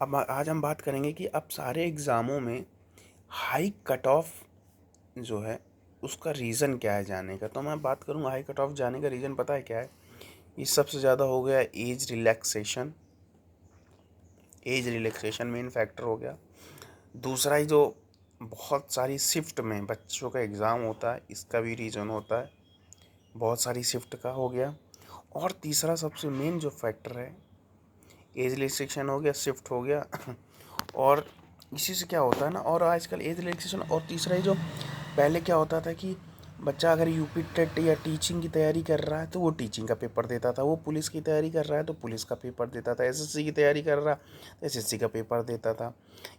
अब आज हम बात करेंगे कि अब सारे एग्ज़ामों में हाई कट ऑफ जो है उसका रीज़न क्या है जाने का। तो मैं बात करूँगा हाई कट ऑफ जाने का रीज़न पता है क्या है? ये सबसे ज़्यादा हो गया age relaxation. Age relaxation main factor हो गया। दूसरा ही जो बहुत सारी शिफ्ट में बच्चों का एग्ज़ाम होता है, इसका भी रीज़न होता है, बहुत सारी शिफ्ट का हो गया। और तीसरा सबसे मेन जो फैक्टर है, एज रिलैक्सेशन हो गया, शिफ्ट हो गया और इसी से क्या होता है ना, और आजकल एज रिलैक्सेशन और तीसरा ही जो पहले क्या होता था कि बच्चा अगर यूपी टेट या टीचिंग की तैयारी कर रहा है तो वो टीचिंग का पेपर देता था, वो पुलिस की तैयारी कर रहा है तो पुलिस का पेपर देता था, एसएससी की तैयारी कर रहा है तो एसएससी का पेपर देता था,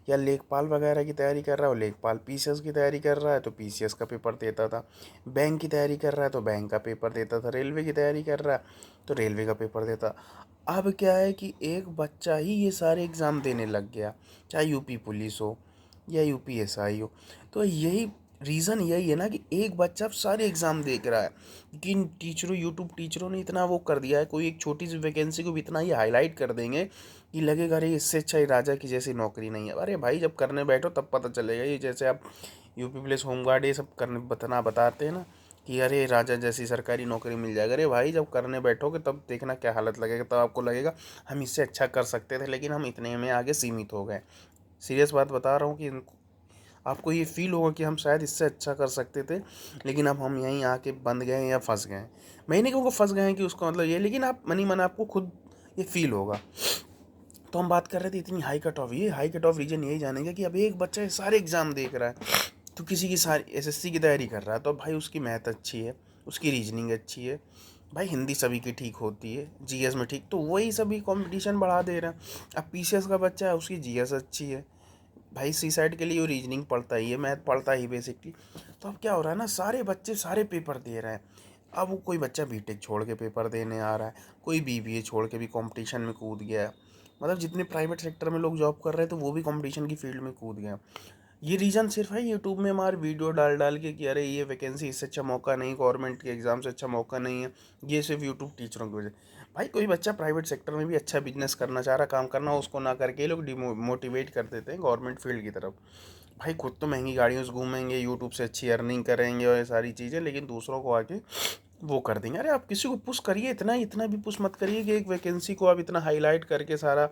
या लेखपाल वगैरह की तैयारी कर रहा है, वो लेखपाल पीसीएस की तैयारी कर रहा है तो पीसीएस का पेपर देता था, बैंक की तैयारी कर रहा है तो बैंक का पेपर देता था, रेलवे की तैयारी कर रहा है तो रेलवे का पेपर देता। अब क्या है कि एक बच्चा ही ये सारे एग्ज़ाम देने लग गया, चाहे यूपी पुलिस हो या यूपीएसआई हो। तो यही रीज़न यही है ना कि एक बच्चा अब सारे एग्ज़ाम देख रहा है, कि टीचरों यूट्यूब टीचरों ने इतना वो कर दिया है, कोई एक छोटी सी वैकेंसी को भी इतना ही हाईलाइट कर देंगे कि लगेगा अरे इससे अच्छा ही राजा की जैसी नौकरी नहीं है। अरे भाई जब करने बैठो तब पता चलेगा। ये जैसे आप यूपी पुलिस होमगार्ड ये सब करने बताते हैं ना कि अरे राजा जैसी सरकारी नौकरी मिल जाएगा। अरे भाई जब करने बैठोगे तब देखना क्या हालत लगेगा, तब आपको लगेगा हम इससे अच्छा कर सकते थे लेकिन हम इतने में आगे सीमित हो गए। सीरियस बात बता रहा हूँ कि आपको ये फील होगा कि हम शायद इससे अच्छा कर सकते थे लेकिन अब हम यहीं आके बंद गए या फंस गए। मैं नहीं कहूँगा फंस गए हैं कि उसका मतलब ये, लेकिन आप मनी मन आपको खुद ये फील होगा। तो हम बात कर रहे थे इतनी हाई कट ऑफ, ये हाई कट ऑफ रीजन यही जानेंगे कि अब एक बच्चा ये सारे एग्ज़ाम देख रहा है तो किसी की सारी एसएससी की तैयारी कर रहा है तो भाई उसकी मैथ अच्छी है, उसकी रीजनिंग अच्छी है, भाई हिंदी सभी की ठीक होती है, जीएस में ठीक, तो वही सभी कंपटीशन बढ़ा दे रहे हैं। अब पीसीएस का बच्चा है उसकी जीएस अच्छी है, भाई सी साइड के लिए वो रीजनिंग पढ़ता ही है, मैथ पढ़ता ही बेसिकली। तो अब क्या हो रहा है ना, सारे बच्चे सारे पेपर दे रहे हैं। अब वो कोई बच्चा बीटेक छोड़ के पेपर देने आ रहा है, कोई बीबीए छोड़ के भी कंपटीशन में कूद गया है। मतलब जितने प्राइवेट सेक्टर में लोग जॉब कर रहे हैं तो वो भी कंपटीशन की फील्ड में कूद गए। ये रीज़न सिर्फ है यूट्यूब में हमारे वीडियो डाल डाल के कि अरे ये वैकेंसी इससे अच्छा मौका नहीं, गवर्नमेंट के एग्ज़ाम से अच्छा मौका नहीं है, ये सिर्फ यूट्यूब टीचरों की वजह। भाई कोई बच्चा प्राइवेट सेक्टर में भी अच्छा बिजनेस करना चाह रहा, काम करना, उसको ना करके ये लोग डिमोटिवेट कर देते हैं गवर्नमेंट फील्ड की तरफ। भाई खुद तो महंगी गाड़ियों से घूमेंगे, यूट्यूब से अच्छी अर्निंग करेंगे और ये सारी चीज़ें, लेकिन दूसरों को आके वो कर देंगे। अरे आप किसी को पुश करिए, इतना इतना भी पुश मत करिए कि एक वैकेंसी को आप इतना हाईलाइट करके सारा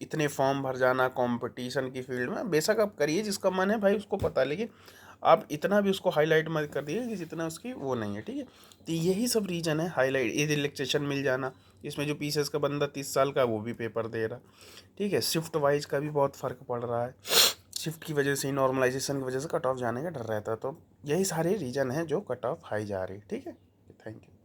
इतने फॉर्म भर जाना कंपटीशन की फील्ड में। बेशक आप करिए जिसका मन है भाई उसको पता है, लेकिन आप इतना भी उसको हाईलाइट मत कर दिए कि जितना उसकी वो नहीं है, ठीक है। तो यही सब रीज़न है हाईलाइट, ये रिलैक्सेशन मिल जाना, इसमें जो पीसीएस का बंदा 30 साल का वो भी पेपर दे रहा, ठीक है। शिफ्ट वाइज का भी बहुत फ़र्क पड़ रहा है, शिफ्ट की वजह से ही, नॉर्मलाइजेशन की वजह से कट ऑफ जाने का डर रहता है। तो यही सारे रीज़न हैं जो कट ऑफ हाई जा रही है, ठीक है। Thank you.